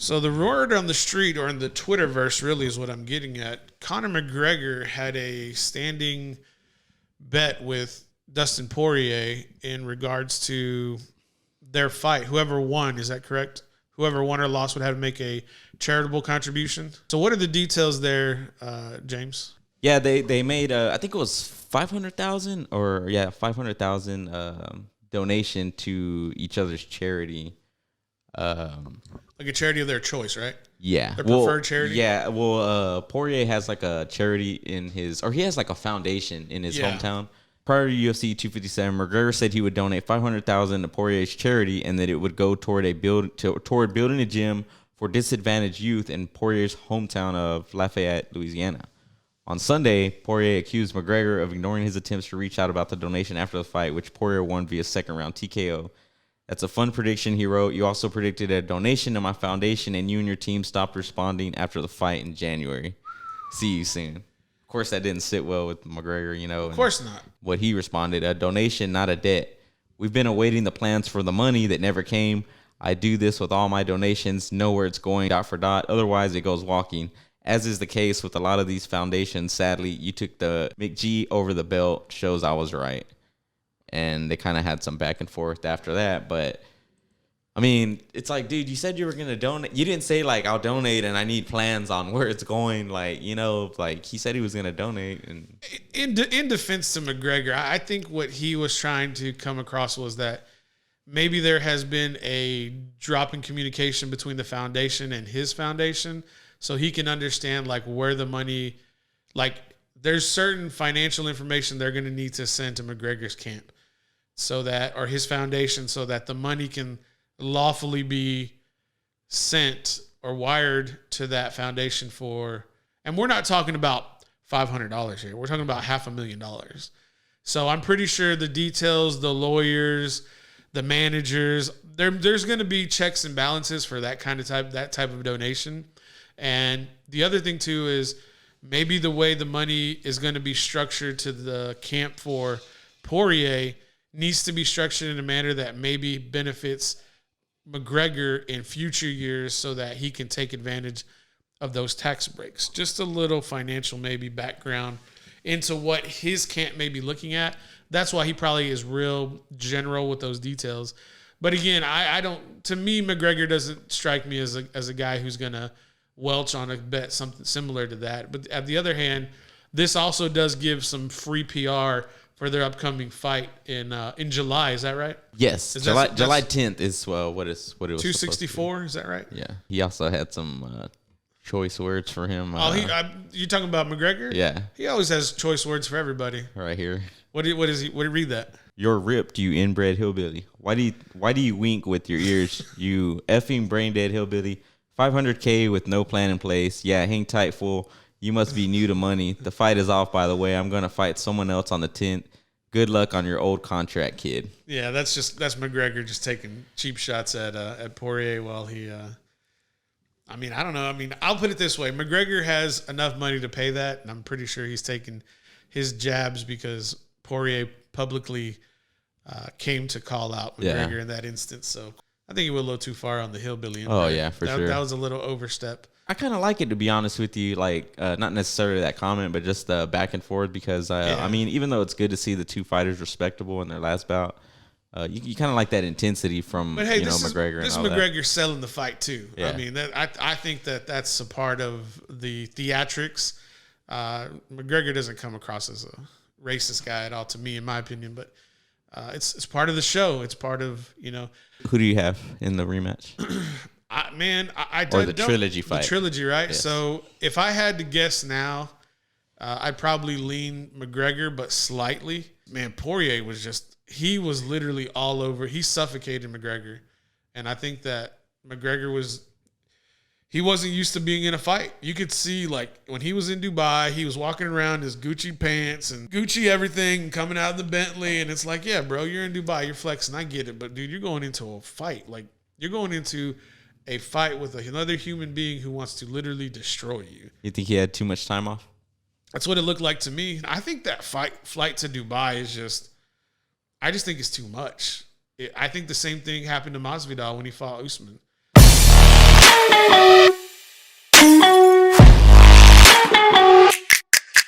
So the word on the street or in the Twitterverse really is what I'm getting at. Conor McGregor had a standing bet with Dustin Poirier in regards to their fight. Whoever won, is that correct? Whoever won or lost would have to make a charitable contribution. So what are the details there, James? Yeah, they made I think it was 500,000 or 500,000 donation to each other's charity. Like a charity of their choice, right? Yeah. Their preferred charity? Yeah. Well, Poirier has like a charity he has like a foundation in his hometown. Prior to UFC 257, McGregor said he would donate 500,000 to Poirier's charity, and that it would go toward toward building a gym for disadvantaged youth in Poirier's hometown of Lafayette, Louisiana. On Sunday, Poirier accused McGregor of ignoring his attempts to reach out about the donation after the fight, which Poirier won via second-round TKO. That's a fun prediction, he wrote. You also predicted a donation to my foundation, and you and your team stopped responding after the fight in January. See you soon. Of course, that didn't sit well with McGregor, you know. Of course not. What he responded, a donation, not a debt. We've been awaiting the plans for the money that never came. I do this with all my donations, know where it's going, dot for dot. Otherwise, it goes walking. As is the case with a lot of these foundations, sadly, you took the McG over the belt, shows I was right. And they kind of had some back and forth after that. But, I mean, it's like, dude, you said you were going to donate. You didn't say, like, I'll donate and I need plans on where it's going. Like, you know, like, he said he was going to donate. And in defense to McGregor, I think what he was trying to come across was that maybe there has been a drop in communication between the foundation and his foundation, so he can understand, like, where the money, like, there's certain financial information they're going to need to send to McGregor's camp so that, or his foundation, so that the money can lawfully be sent or wired to that foundation for, and we're not talking about $500 here. We're talking about $500,000. So I'm pretty sure the details, the lawyers, the managers, there's going to be checks and balances for that type of donation. And the other thing too is maybe the way the money is going to be structured to the camp for Poirier needs to be structured in a manner that maybe benefits McGregor in future years so that he can take advantage of those tax breaks. Just a little financial maybe background into what his camp may be looking at. That's why he probably is real general with those details. But again, I don't, to me, McGregor doesn't strike me as a guy who's going to welch on a bet something similar to that. But at the other hand, this also does give some free PR for their upcoming fight in July. Is that right? yes, July 10th is what it was. 264. Is that right? Yeah. He also had some choice words for him. You talking about McGregor? Yeah. He always has choice words for everybody. Right here. What is he? What do you read that? You're ripped, you inbred hillbilly. Why do you wink with your ears, you effing brain dead hillbilly? 500K with no plan in place. Yeah, hang tight, fool. You must be new to money. The fight is off, by the way. I'm going to fight someone else on the 10th. Good luck on your old contract, kid. Yeah, that's McGregor just taking cheap shots at Poirier while he I mean, I don't know. I mean, I'll put it this way. McGregor has enough money to pay that, and I'm pretty sure he's taking his jabs because Poirier publicly came to call out McGregor in that instance. So I think he went a little too far on the hillbilly. Oh, yeah, for sure. That was a little overstep. I kind of like it, to be honest with you, like not necessarily that comment, but just back and forth because, I mean, even though it's good to see the two fighters respectable in their last bout, you kind of like that intensity from McGregor. This and all McGregor that. selling the fight too. Yeah. I mean, I think that's a part of the theatrics. McGregor doesn't come across as a racist guy at all, to me, in my opinion, but it's part of the show. It's part of Who do you have in the rematch? Or the trilogy fight. The trilogy, right? Yes. So if I had to guess now, I'd probably lean McGregor, but slightly. Man, Poirier he was literally all over. He suffocated McGregor. And I think that McGregor he wasn't used to being in a fight. You could see, like, when he was in Dubai, he was walking around in his Gucci pants and Gucci everything, coming out of the Bentley. And it's like, yeah, bro, you're in Dubai. You're flexing. I get it. But, dude, you're going into a fight. Like, you're going into a fight with another human being who wants to literally destroy you. You think he had too much time off? That's what it looked like to me. I think that flight to Dubai is I just think it's too much. I think the same thing happened to Masvidal when he fought Usman.